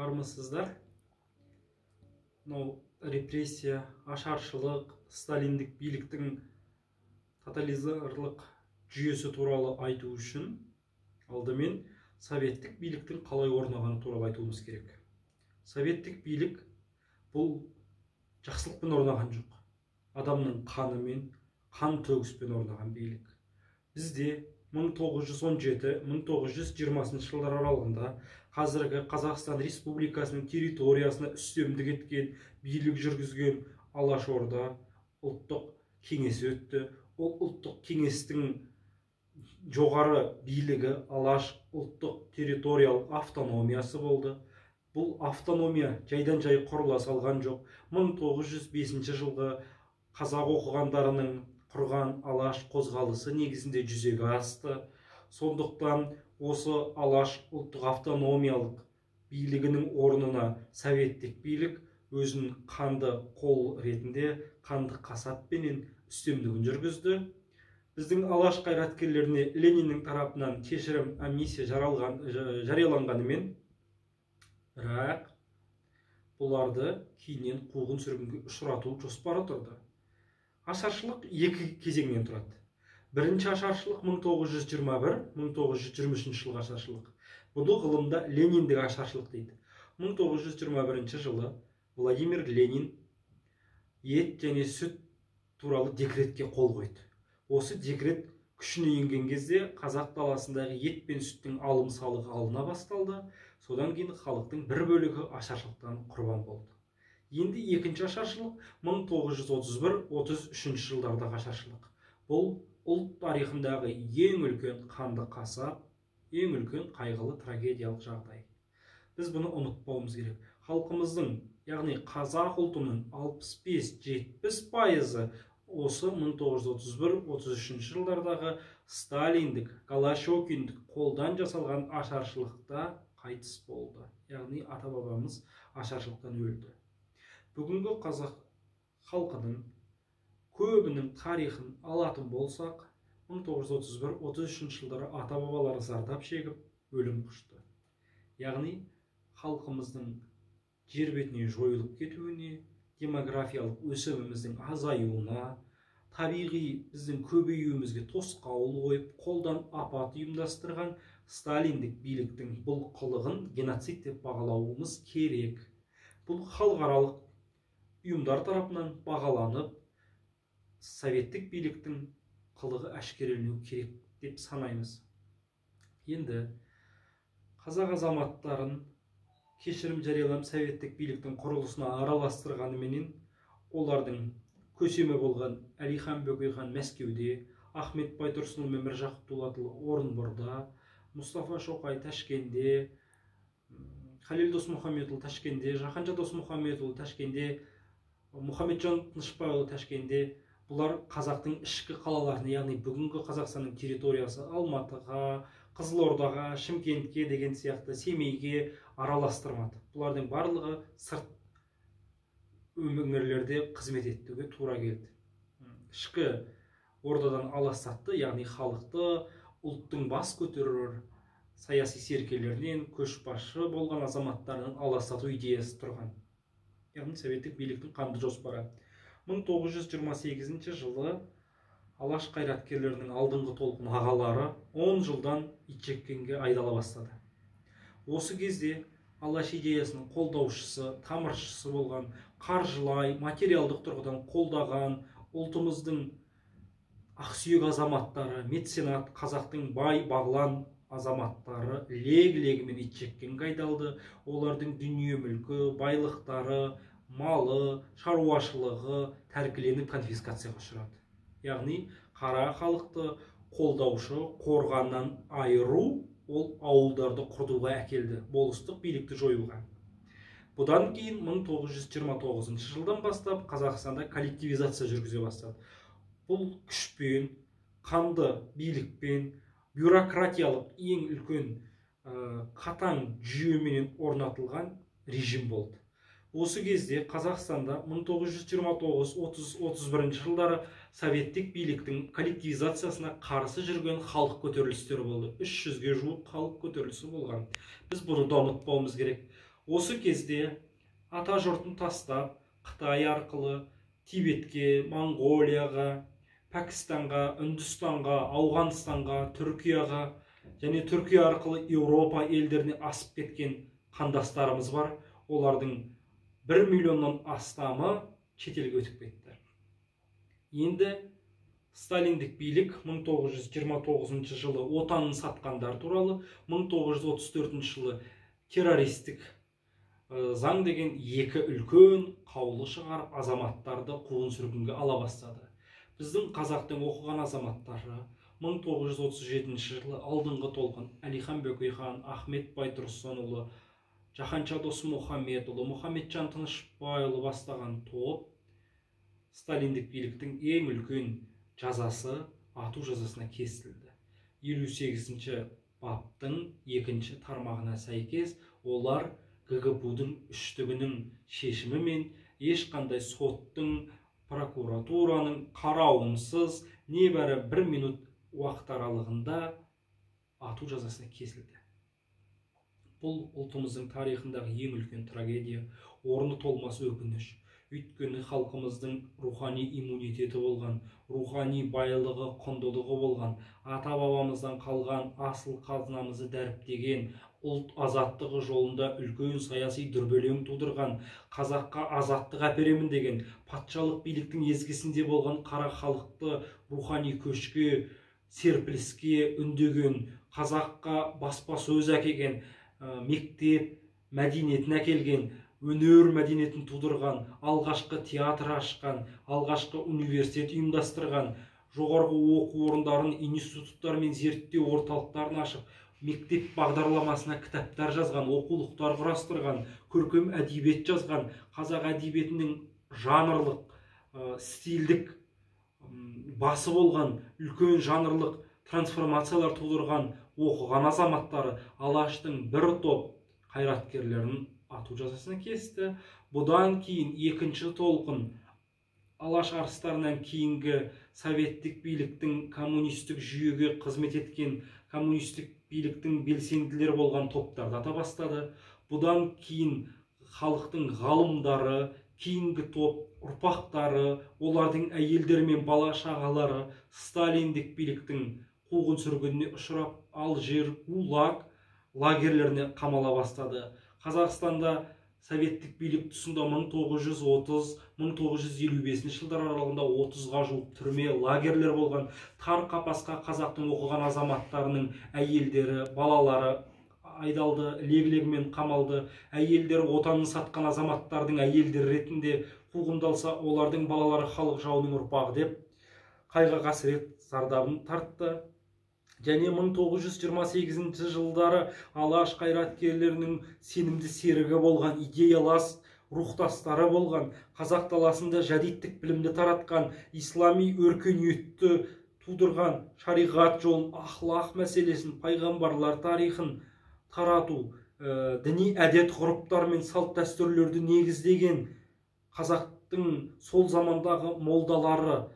армысыздар. Мынау репрессия, ашаршылық, сталиндік биліктің тотализарлық жүйесі туралы айту үшін алдымен советтік биліктің қалай орнағаны туралы айтуымыз керек. Советтік билік бұл жақсылықпен орнаған жоқ. Адамның қанымен, қан төгіспен орнаған билік. Бізде 1917-1920 жылдар аралығында қазіргі Қазақстан Республикасының территориясына үстемдік еткен, билік жүргізген Алашорда ұлттық кеңесі өтті. Ол ұлттық кеңестің жоғары билігі Алаш ұлттық территориялық автономиясы болды. Бұл автономия жайдан жай құрыла салған жоқ. 1905 жылғы қазақ оқығандарының құрған Алаш қозғалысы негізінде жүзеге асты. Сондықтан осы Алаш ұлттық автономиялық билігінің орнына советтік билік өзінің қанды қол ретінде қанды қасаппенен үстемдігін жүргізді. Біздің Алаш қайраткерлеріне Лениннің тарапынан кешірім амнистия жарияланғанымен, бірақ бұларды кейіннен қуғын сүргінге ұшырату жоспары тұрды. Ашаршылық екі кезеңнен тұрады. Бірінші ашаршылық 1921-1923 жылғы ашаршылық. Бұны ғылымда Лениндік ашаршылық дейді. 1921 жылы Владимир Ленин ет және сүт туралы декретке қол қойды. Осы декрет күшіне енген кезде қазақ даласындағы ет пен сүттің алым салығы алына басталды. Содан кейін халықтың бір бөлігі ашаршылықтан құрбан болды. Енді екінші ашаршылық 1931-33 жылдардағы ашаршылық. Бұл ұлт тарихындағы ең үлкен қанды қасап, ең үлкен қайғылы трагедиялық жағдай. Біз бұны ұмытпауымыз керек. Халқымыздың, яғни қазақ ұлтының 65-70% осы 1931-33 жылдардағы сталиндік, голощекиндік қолдан жасалған ашаршылықта қайтыс болды. Яғни ата-бабамыз ашаршылықтан өлді. Бүгінгі қазақ халқының көбінің тарихын алатын болсақ, 1931-33 жылдары ата-бабалары зардап шегіп өлім құшты. Яғни халқымыздың жер бетіне жойылып кетуіне, демографиялық өсіміміздің азаюына, табиғи біздің көбеюімізге тосқауыл қойып, қолдан апат ұйымдастырған сталиндік биліктің бұл қылығын геноцид деп бағалауымыз керек. Бұл халықаралық ұйымдар тарапынан бағаланып, советтік биліктің қылығы әшкереленуі керек деп санаймыз. Енді қазақ азаматтарын кешірім жариялап советтік биліктің құрылысына араластырғанымен, олардың көсемі болған Әлихан Бөкейхан Мәскеуде, Ахмет Байтұрсынұлы мен Міржақып Дулатұлы Орынборда, Мұстафа Шоқай Ташкенде, Халел Досмұхамедұлы Ташкенде, Жаһанша Досмұхамедұлы Ташкенде, Мұхамеджан Тынышпайұлы Ташкенде, бұлар қазақтың ішкі қалаларына, яғни бүгінгі Қазақстанның территориясы Алматыға, Қызылордаға, Шымкентке деген сияқты Семейге араластырмады. Бұлардың барлығы сырт өңірлерде қызмет етуге тура келді. Ішкі ордадан аластатты, яғни халықты ұлттың бас көтерер саяси серкелерінен көшбасшы болған азаматтарының аластату идеясы тұрған. Яғни советтік биліктің қанды жоспары. 1928 жылы Алаш қайраткерлерінің алдыңғы толқын ағалары 10 жылдан итжеккенге айдала бастады. Осы кезде Алаш идеясының қолдаушысы, тамыршысы болған, қаржылай, материалдық тұрғыдан қолдаған ұлтымыздың ақсүйек азаматтары, меценат, қазақтың бай бағлан азаматтары лег-легімен итжеккенге айдалды. Олардың дүние мүлкі, байлықтары, малы, шаруашылығы тәркіленіп конфискацияға ұшырады. Яғни қара халықты қолдаушы, қорғаннан айыру ол ауылдарды құрдуға әкелді, болыстық билікті жоюға. Бұдан кейін 1929 жылдан бастап Қазақстанда коллективизация жүргізе бастады. Бұл күшпен, қанды билікпен, бюрократиялық ең үлкен қатаң жүйеменен орнатылған режим болды. Осы кезде Қазақстанда 1929-31 жылдары советтік биліктің коллективизациясына қарсы жүрген халық көтерілістері болды. 300-ге жуық халық көтерілісі болған. Біз бұны да ұмытпауымыз керек. Осы кезде ата жұртын тастап Қытай арқылы Тибетке, Моңғолияға, Пәкістанға, Үндістанға, Ауғанстанға, Түркияға және Түркия арқылы Еуропа елдеріне асып кеткен қандастарымыз бар. Олардың 1 миллионнан астамы шетелге өтіп кетті. Енді сталиндік билік 1929 жылы отанын сатқандар туралы, 1934 жылы террористік заң деген екі үлкен қаулы шығарып, азаматтарды қуғын-сүргінге ала бастады. Біздің қазақтың оқыған азаматтары 1937 жылы алдыңғы толқын Әлихан Бөкейхан, Ахмет Байтұрсынұлы, Жаһанша Досмұхамедұлы, Мұхамеджан Тынышпайұлы бастаған топ сталиндік биліктің ең үлкен жазасы ату жазасына кесілді. 58-ші баптың 2-ші тармағына сәйкес олар ГГПУ-дың үштігінің шешімімен ешқандай соттың, прокуратураның қарауынсыз небәрі 1 минут уақыт аралығында ату жазасына кесілді. Бұл ұлтымыздың тарихындағы ең үлкен трагедия, орны толмас өкініш. Өйткені халқымыздың рухани иммунитеті болған, рухани байлығы, құндылығы болған, ата-бабамыздан қалған асыл қазынамызды дәріптеген, ұлт азаттығы жолында үлкен саяси дүрбелең тудырған, қазаққа азаттық әперемін деген, патшалық биліктің езгісінде болған қара халықты рухани көшке, серпіліске үндеген, қазаққа баспасөз әкелген, мектеп мәдениетін әкелген, өнер мәдениетін тудырған, алғашқы театр ашқан, алғашқы университет ұйымдастырған, жоғарғы оқу орындарын, институттар мен зерттеу орталықтарын ашып, мектеп бағдарламасына кітаптар жазған, оқулықтар құрастырған, көркем әдебиет жазған, қазақ әдебиетінің жанрлық, стильдік басы болған, үлкен жанрлық трансформациялар тудырған оқыған азаматтары Алаштың бір топ қайраткерлерін ату жазасына кесті. Бұдан кейін 2-ші толқын Алаш арыстарынан кейінгі советтік биліктің коммунистік жүйеге қызмет еткен, коммунистік биліктің белсенділері болған топтарды ата бастады. Бұдан кейін халықтың ғалымдары, кейінгі топ ұрпақтары, олардың әйелдері мен бала шағалары сталиндік биліктің қуғын-сүргініне ұшырап, Алжир, ГУЛАГ лагерлеріне қамала бастады. Қазақстанда советтік билік тұсында 1930-1955 жылдар аралығында 30-ға жуық түрме, лагерлер болған. Тар қапасқа қазақтың оқыған азаматтарының әйелдері, балалары айдалды, лег-легімен қамалды. Әйелдері отанын сатқан азаматтардың әйелдері ретінде қуғындалса, олардың балалары халық жауының ұрпағы деп қайғы қасірет зардабын тартты. Және 1928 жылдары Алаш қайраткерлерінің сенімді серігі болған, идеялас рухтастары болған, қазақ даласында жәдиттік білімді таратқан, ислами өркениетті тудырған, шариғат жолын, ахлақ мәселесін, пайғамбарлар тарихын тарату, діни әдет ғұрыптар мен салт дәстүрлерді негіздеген қазақтың сол замандағы молдалары,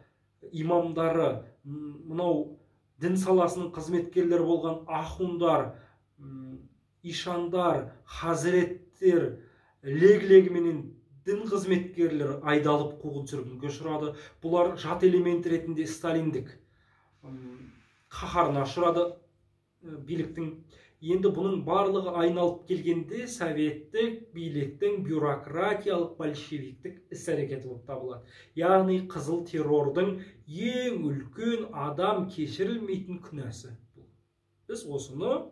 имамдары, мынау дін саласының қызметкерлері болған ахундар, ишандар, хазіреттер, лег-легіменен дін қызметкерлері айдалып қуғын-сүргінге ұшырады. Бұлар жат элемент ретінде сталиндік қаһарына ұшырады биліктің. Енді бұның барлығы айналып келгенде советтік биліктің бюрократиялық большевиктік іс-әрекеті болып табылады. Яғни қызыл террордың ең үлкен адам кешірілмейтін күнәсі. Біз осыны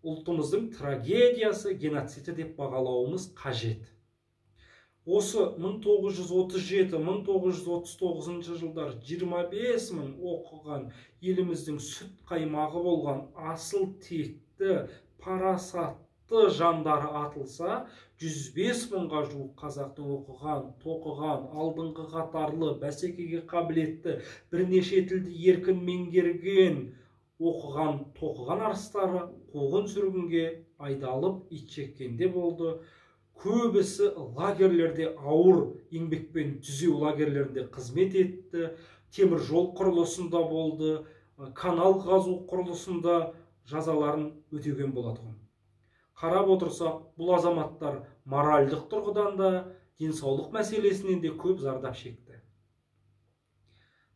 ұлтымыздың трагедиясы, геноциді деп бағалауымыз қажет. Осы 1937-1939 жылдар 25 мың оқыған, еліміздің сүт қаймағы болған, асыл текті, парасатты жандары атылса, 105 мыңға жуық қазақтың оқыған, тоқыған, алдыңғы қатарлы, бәсекеге қабілетті, бірнеше тілді еркін меңгерген, оқыған, тоқыған арыстары қуғын-сүргінге айдалып итжеккенде болды. Көбісі лагерлерде ауыр еңбекпен түзеу лагерлерінде қызмет етті, темір жол құрылысында болды, канал қазу құрылысында жазаларын өтеген болатын. қарап отырсақ, бұл азаматтар моральдық тұрғыдан да, денсаулық мәселесінен де көп зардап шекті.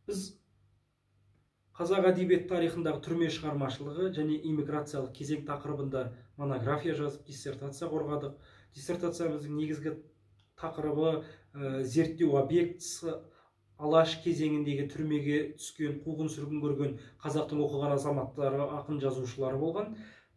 Біз қазақ әдебиет тарихындағы түрме шығармашылығы және иммиграциялық кезең тақырыбында монография жазып, диссертация қорғадық. Диссертациямыздың негізгі тақырыбы зерттеу объектісі Алаш кезеңіндегі түрмеге түскен, қуғын-сүргін көрген қазақтың оқыған азаматтары, ақын жазушылары болған.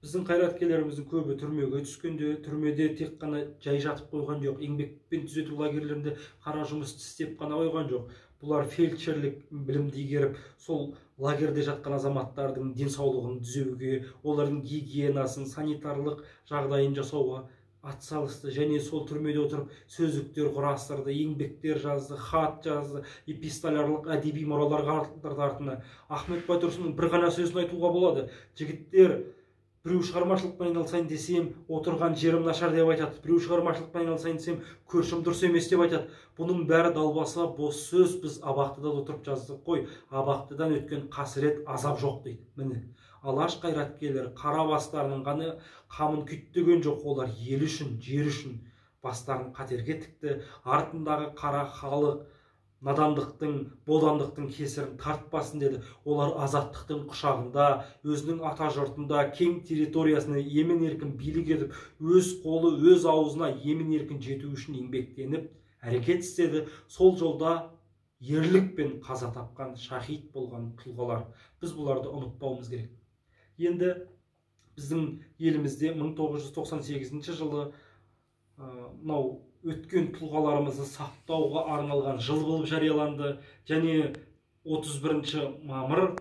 Біздің қайраткерлеріміздің көбі түрмеге түскенде, түрмеде тек қана жай жатып қойған жоқ, еңбекпен түзету лагерлерінде қара жұмысты істеп қана қойған жоқ. Бұлар фельдшерлік білімді игеріп, сол лагерде жатқан азаматтардың денсаулығын түзеуге, олардың гигиенасын, санитарлық жағдайын жасауға атсалысты. Және сол түрмеде отырып сөздіктер құрастырды, еңбектер жазды, хат жазды, эпистолярлық әдеби мұралар қалдырды артына. Ахмет Байтұрсынның бір ғана сөзін айтуға болады: жігіттер, біреу шығармашылықпен айналысайын десем, отырған жерім нашар деп айтады. Біреу шығармашылықпен айналысайын десем, көршім дұрыс емес деп айтады. Бұның бәрі далбаса, бос сөз. Біз абақтыда отырып жаздық қой, абақтыдан өткен қасірет, азап жоқ дейді. Міне, Алаш қайраткерлері қара бастарының ғана қамын күйттеген жоқ. Олар ел үшін, жер үшін бастарын қатерге тікті. Артындағы қара халық надандықтың, бодандықтың кесірін тартпасын деді. Олар азаттықтың құшағында, өзінің ата жұртында, кең территориясына емен-еркін билік етіп, өз қолы, өз аузына емен-еркін жету үшін еңбектеніп, әрекет істеді. Сол жолда ерлікпен қаза тапқан, шахид болған тұлғалар. Біз бұларды ұмытпауымыз керек. Енді біздің елімізде 1998 жылы мынау өткен тұлғаларымызды сақтауға арналған жыл болып жарияланды. Және 31 мамыр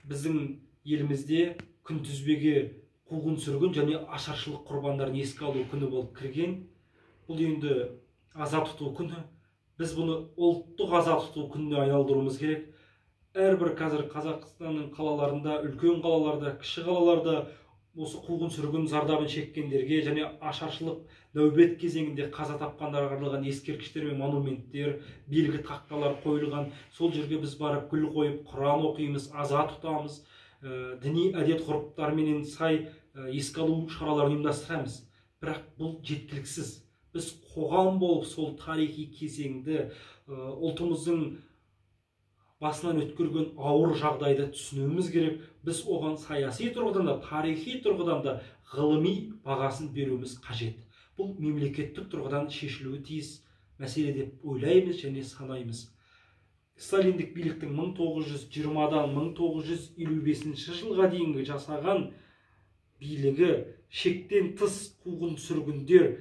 біздің елімізде күнтізбеге қуғын-сүргін және ашаршылық құрбандарын еске алу күні болып кірген. Бұл енді аза тұту күні. Біз бұны ұлттық аза тұту күніне айналдыруымыз керек. Әрбір қазір Қазақстанның қалаларында, үлкен қалаларда, кіші қалаларда осы қуғын-сүргін зардабын шеккендерге және ашаршылық нәубет кезеңінде қаза тапқандарға арналған ескерткіштер мен монументтер, белгі тақталар қойылған. Сол жерге біз барып гүл қойып, Құран оқимыз, аза тұтамыз, діни әдет-ғұрыптарменен сай еске алу шараларын ұйымдастырамыз. Бірақ бұл жеткіліксіз. Біз қоғам болып сол тарихи кезеңді, ұлтымыздың басынан өткерген ауыр жағдайды түсінуіміз керек. Біз оған саяси тұрғыдан да, тарихи тұрғыдан да ғылыми бағасын беруіміз қажет. Бұл мемлекеттік тұрғыдан шешілуі тиіс мәселе деп ойлаймыз және санаймыз. Сталиндік биліктің 1920-дан 1955 жылға дейінгі жасаған билігі, шектен тыс қуғын-сүргіндер,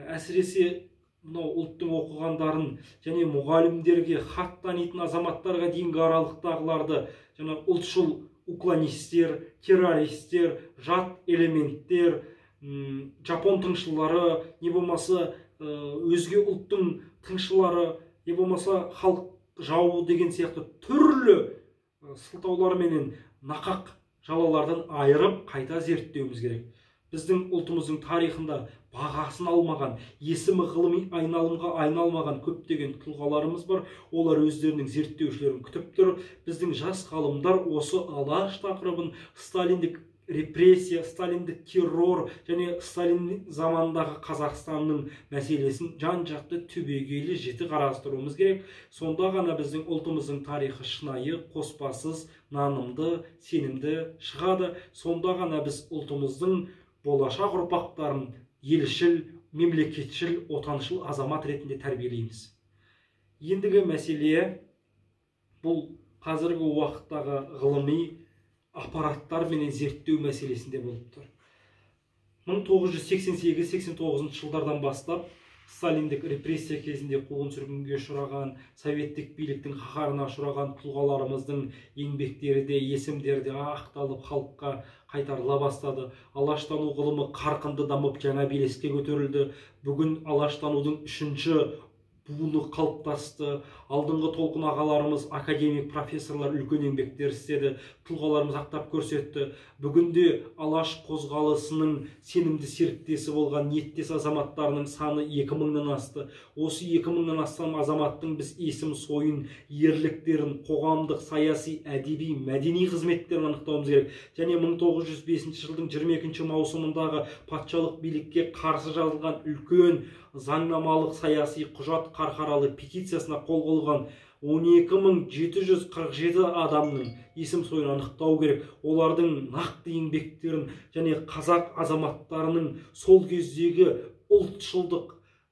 әсіресе мынау ұлттың оқығандарын және мұғалімдерге, хат танитын азаматтарға дейінгі аралықтағыларды, жаңа ұлтшыл уклонистер, террористер, жат элементтер, жапон тыңшылары, не болмаса өзге ұлттың тыңшылары, не болмаса халық жауы деген сияқты түрлі сылтауларменен нақақ жалалардан айырып қайта зерттеуіміз керек. Біздің ұлтымыздың тарихында бағасын алмаған, есімі ғылыми айналымға айналмаған көптеген тұлғаларымыз бар. Олар өздерінің зерттеушілерін күтіп тұр. Біздің жас ғалымдар осы Алаш тақырыбын, сталиндік репрессия, сталиндік террор және Сталин замандағы Қазақстанның мәселесін жан-жақты түбегейлі жіті қарастыруымыз керек. Сонда ғана біздің ұлтымыздың тарихы шынайы, қоспасыз, нанымды, сенімді шығады. Сонда ғана біз ұлтымыздың болашақ ұрпақтарын елшіл, мемлекетшіл, отаншыл азамат ретінде тәрбиелейміз. Ендігі мәселе бұл қазіргі уақыттағы ғылыми аппараттар менен зерттеу мәселесінде болып тұр. 1988-89 жылдардан бастап сталиндік репрессия кезінде қуғын-сүргінге ұшыраған, советтік биліктің қаһарына ұшыраған тұлғаларымыздың еңбектері де, есімдері де ақталып халыққа қайтарыла бастады. Алаштану ғылымы қарқынды дамып, жаңа белеске көтерілді. Бүгін алаштанудың 3-ші буыны қалыптасты. Алдыңғы толқын ағаларымыз, академик, профессорлар үлкен еңбектер істеді, тұлғаларымыз ақтап көрсетті. Бүгінде алаш қозғалысының сенімді серіктесі болған ниеттес азаматтарының саны 2000-нан асты. Осы 2000-нан астам азаматтың біз есім сойын, ерліктерін, қоғамдық, саяси, әдеби, мәдени қызметтерін анықтауымыз керек. Және 1905 жылдың 22 маусымындағы патшалық билікке қарсы жазылған үлкен заңнамалық саяси құжат қарқаралы петициясына қол қойылған 12747 адамның есім сойын анықтау керек. Олардың нақты еңбектерін және қазақ азаматтарының сол кездегі ұлтшылдық,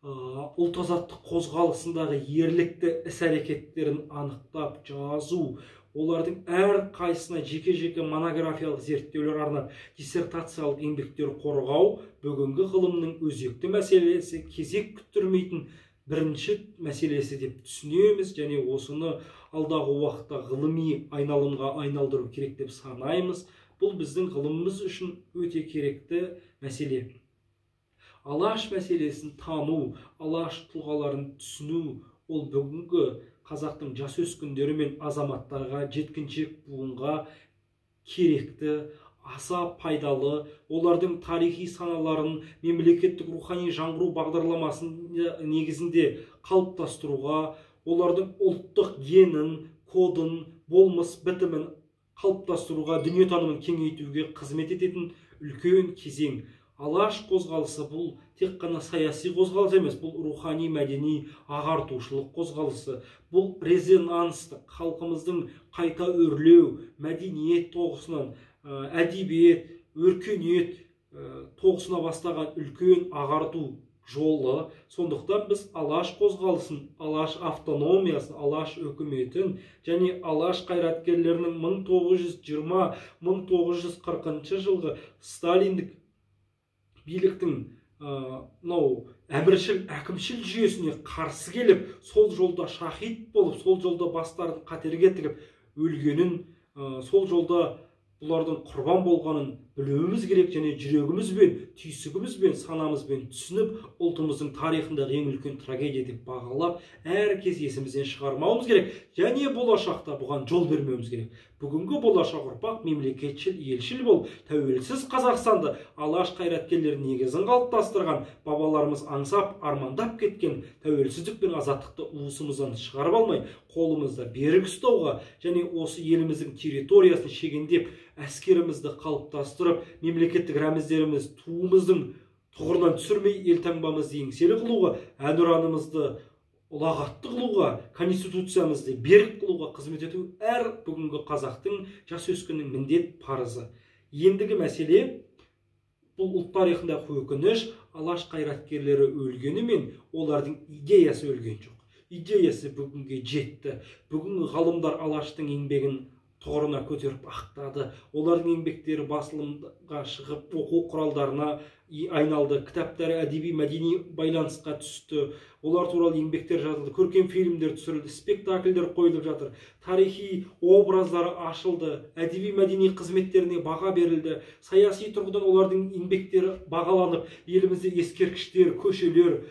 ұлт азаттық қозғалысындағы ерлікті іс-әрекеттерін анықтап жазу, олардың әр қайсына жеке-жеке монографиялық зерттеулер арнап, диссертациялық еңбектер қорғау бүгінгі ғылымның өзекті мәселесі, кезек күттірмейтін бірінші мәселесі деп түсінеміз, және осыны алдағы уақытта ғылыми айналымға айналдыру керек деп санаймыз. Бұл біздің ғылымымыз үшін өте керекті мәселе. Алаш мәселесін тану, алаш тұлғаларын түсіну, ол бүгінгі қазақтың жас өскіндері мен азаматтарға, жеткіншек буынға керекті, аса пайдалы. Олардың тарихи саналарын мемлекеттік рухани жаңғыру бағдарламасын негізінде қалыптастыруға, олардың ұлттық генін, кодын, болмыс бітімін қалыптастыруға, дүниетанымын кеңейтуге қызмет ететін үлкен кезең. Алаш қозғалысы бұл тек қана саяси қозғалыс емес, бұл рухани мәдени ағартушылық қозғалысы. Бұл резонанстық, халқымыздың қайта өрлеу, мәдениет тоғысынан әдебиет, өркениет тоғысына бастаған үлкен ағарту жолы. Сондықтан біз алаш қозғалысын, алаш автономиясын, алаш өкіметін және алаш қайраткерлерінің 1920-1940 жылғы сталиндік биліктің әміршіл, әкімшіл жүйесіне қарсы келіп, сол жолда шахид болып, сол жолда бастарын қатерге тігіп өлгенін, сол жолда бұлардың құрбан болғанын білуіміз керек, және жүрегімізбен, түйсігімізбен, санамызбен түсініп, ұлтымыздың тарихындағы ең үлкен трагедия деп бағалап, әркез есімізден шығармауымыз керек, және болашақта бұған жол бермеуіміз керек. Бүгінгі болашақ ұрпақ мемлекетшіл, елшіл болып, тәуелсіз Қазақстанды алаш қайраткерлерінің негізін қалыптастырған, бабаларымыз аңсап, армандап кеткен тәуелсіздік пен азаттықты уысымыздан шығарып алмай, қолымызда берік ұстауға, және осы еліміздің территориясын шегендеп, әскерімізді қалыптастырып, мемлекеттік рәміздеріміз, туымыздың тұғырынан түсірмей, елтаңбамызды еңселі қылуға, әнұранымызды ұлағатты қылуға, конституциямызды берік қылуға қызмет ету әр бүгінгі қазақтың жас өскіннің міндет парызы. Ендігі мәселе, бұл ұлт тарихындағы өкініш, алаш қайраткерлері өлгенімен олардың идеясы өлген жоқ. Идеясы бүгінге жетті. Бүгінгі ғалымдар алаштың еңбегін тұғырына көтеріп ақтады. Олардың еңбектері басылымға шығып, оқу құралдарына айналды. Кітаптары әдеби мәдени байланысқа түсті. Олар туралы еңбектер жазылды, көркем фильмдер түсірілді, спектакльдер қойылып жатыр. Тарихи образдары ашылды, әдеби мәдени қызметтеріне баға берілді. Саяси тұрғыдан олардың еңбектері бағаланып, елімізде ескерткіштер, көшелер,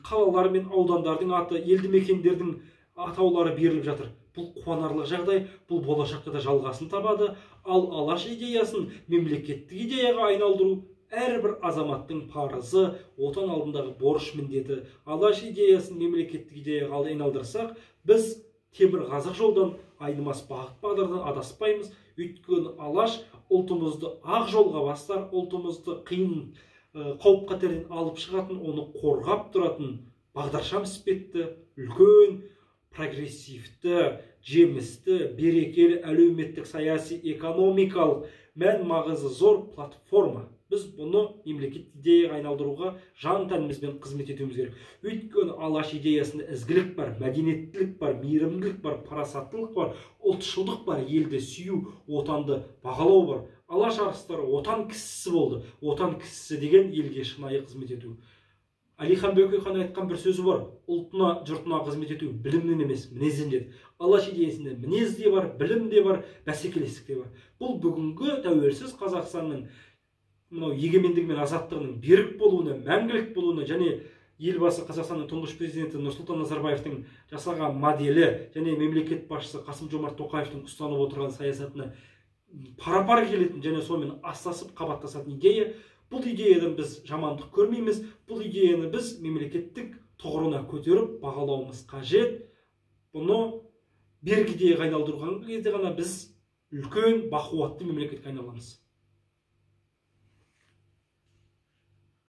қалалар мен аудандардың аты, елді мекендердің атаулары беріліп жатыр. Бұл қуанарлық жағдай, бұл болашақта да жалғасын табады. Ал алаш идеясын мемлекеттік идеяға айналдыру әрбір азаматтың парызы, отан алдындағы борыш міндеті. Алаш идеясын мемлекеттік идеяға айналдырсақ, біз темірқазық жолдан, айнымас бағыт бағдардан адаспаймыз. Өйткені алаш ұлтымызды ақ жолға бастар, ұлтымызды қиын қауіп қатерден алып шығатын, оны қорғап тұратын бағдаршам іспетті, үлкен, прогрессивті, жемісті, берекелі, әлеуметтік, саяси, экономикалық мән маңызы зор платформа. Біз бұны мемлекет идеяға айналдыруға жан тәнімізбен қызмет етуіміз керек. Өйткені алаш идеясында ізгілік бар, мәдениеттілік бар, мейірімділік бар, парасаттылық бар, ұлтшылдық бар, елді сүю, отанды бағалау бар. Алаш арыстары отан кісісі болды. Отан кісісі деген елге шынайы қызмет ету. Әлихан Бөкейхан айтқан бір сөзі бар: ұлтына, жұртына қызмет ету білімнен емес, мінезден деді. Алаш идеясында мінез де бар, білім де бар, бәсекелестік те бар. Бұл бүгінгі тәуелсіз Қазақстанның егемендігі мен азаттығының берік болуына, мәңгілік болуына және елбасы Қазақстанның тұңғыш президенті Нұрсұлтан Назарбаевтың жасаған моделі және мемлекет басшысы Қасым Жомарт Тоқаевтың ұстанып отырған саясатына пара-пар келетін және сонымен астасып қабаттасатын идея. Бұл идеядан біз жамандық көрмейміз. Бұл идеяны біз мемлекеттік тұғырына көтеріп бағалауымыз қажет. Бұны берік идеяға айналдырған кезде ғана біз үлкен бақуатты мемлекетке айналамыз.